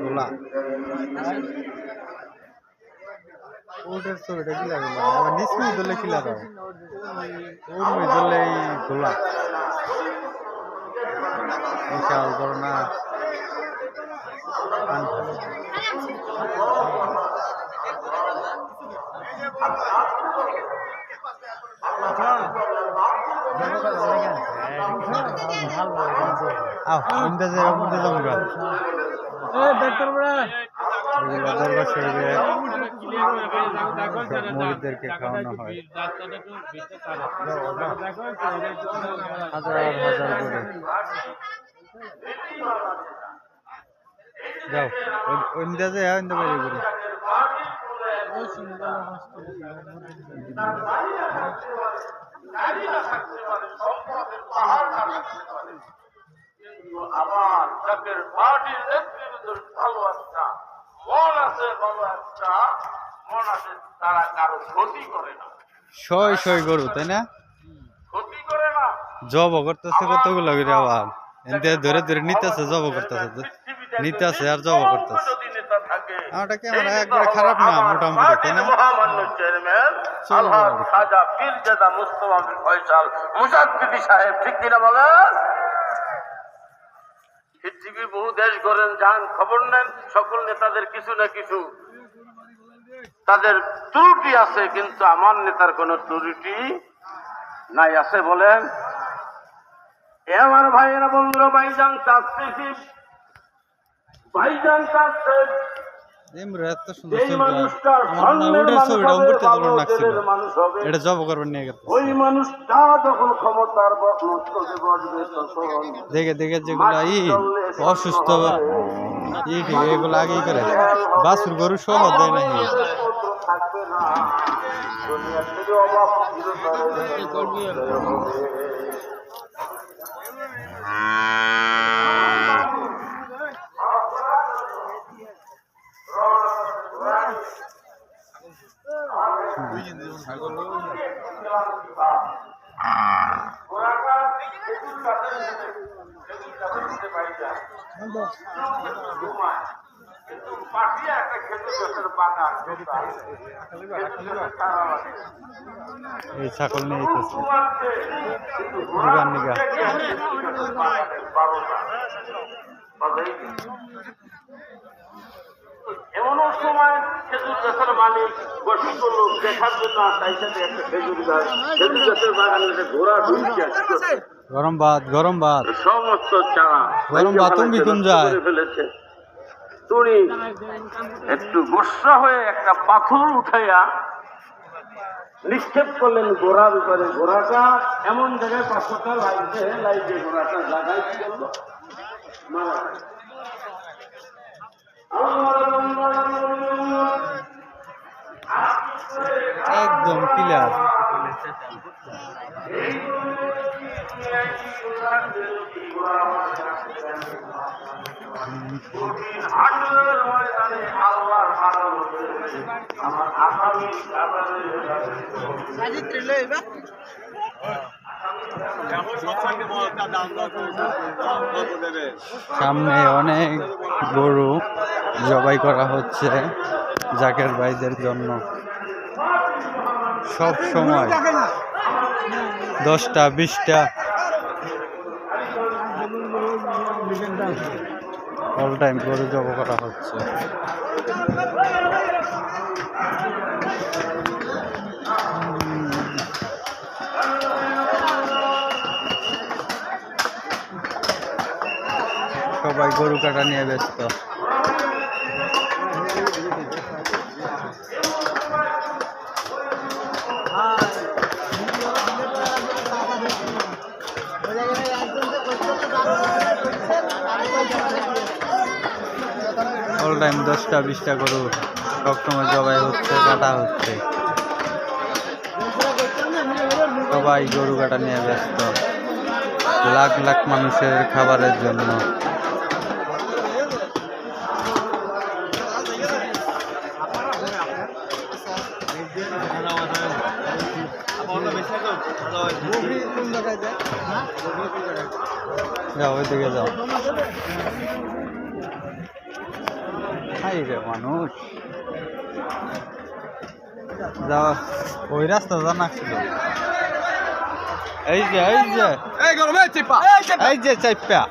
গোলা ওটার ছবিটা কি লাগে আবার নিচমি ধরলে কি লাগাও ওর ধরলে এই গোলা বিশাল বড় না মরিদদেরকে খাওয়ানো হয় হাজার হাজার করে যাও ইন্দাজে ইন্দা বাইরে করে আমার জাকের পার্টির নেতৃবৃন্দের ভালো একটা মন আছে, ভালো একটা মন আছে, তারা কারো ক্ষতি করে না। শয় শয় গরু তাই না, ক্ষতি করে না, জব করতেছে কতগুলো করে আবার এতে ধরে ধরে নিতেছে, জব করতেছে নিতেছে আর জব করতেছে। ওটা ক্যামেরা একবারে খারাপ না মোটামুটি তাই না। মহামান্য চেয়ারম্যান আলহাজ খাজা পীরজাদা মুস্তাফা বিন ফয়সাল মুজাদ্দিদি সাহেব, ঠিক কিনা বলেন? পৃথিবী বহু দেশ করেন, যান খবর নেন, সকল নেতাদের কিছু না কিছু তাদের ত্রুটি আছে, কিন্তু আমার নেতার কোন ত্রুটি নাই। আছে বলেন? এ আমার ভাইয়েরা, বন্ধুরা, ভাইজান চাচ্ছি, ভাইজান চাচ্ছে এত সুন্দর এটা জব করবেন নিয়ে গেছে। ওই মানুষটা যখন ক্ষমতার দেখে দেখে যেগুলা অসুস্থ এগুলো আগেই করে বাছুর গরু সহ দেয় না। থাকবে না, দুনিয়া থেকে অভাব এই ছাগল নিয়ে এমন সময় খেজুর গাছের মালিক বসে করলো দেখার জন্য, তাই সাথে একটা খেজুর গাছ, খেজুর গাছের বাগানে ঘোড়া ঢুকছে, গরম ভাত গরম ভাত সমস্ত চারা গরম ভাত তুমি কোন যায় ফেলেছে। তুমি একটু গোসা হয়ে একটা পাথর উঠাইয়া নিক্ষেপ করলেন ঘোড়ার উপরে। ঘোড়াটা এমন জায়গায় পাথরটা লাগছে, লাইটে ঘোড়াটা জায়গায় কি করলো, মারা গেল। একদম ক্লিয়ার। সামনে অনেক গরু জবাই করা হচ্ছে জাকের ভাইদের জন্য। সব সময় 10টা 20টা অল টাইম গরু জবাই করা হচ্ছে। সবাই গরু কাটা নিয়ে ব্যস্ত। অল টাইম 10টা 20টা গরু সবসময় জবাই হচ্ছে, কাটা হচ্ছে। সবাই গরু কাটা নিয়ে ব্যস্ত, লাখ লাখ মানুষের খাবারের জন্য। যাও ওইদিকে যাও। এই রে মানুষ যাওয়া ওই রাস্তা জানা ছিল এই যে এই যে চাইপা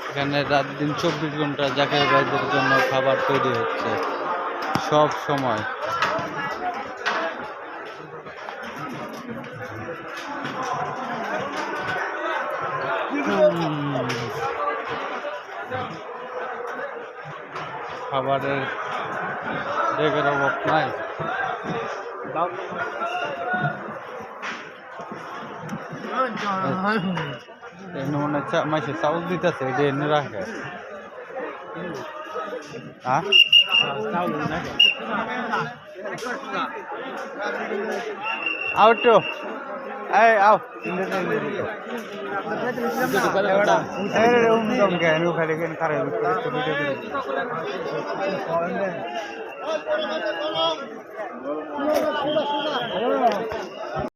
এখানে রাত দিন 24 ঘন্টা জাকের ভাইদের জন্য খাবার তৈরি হচ্ছে সব সময়। খাবারের ডেকের অভাব নাই। মনে হচ্ছে মাসে চাউল দিতেছে এটা এনে রাখে হ্যাঁ আও তো এই আও খারে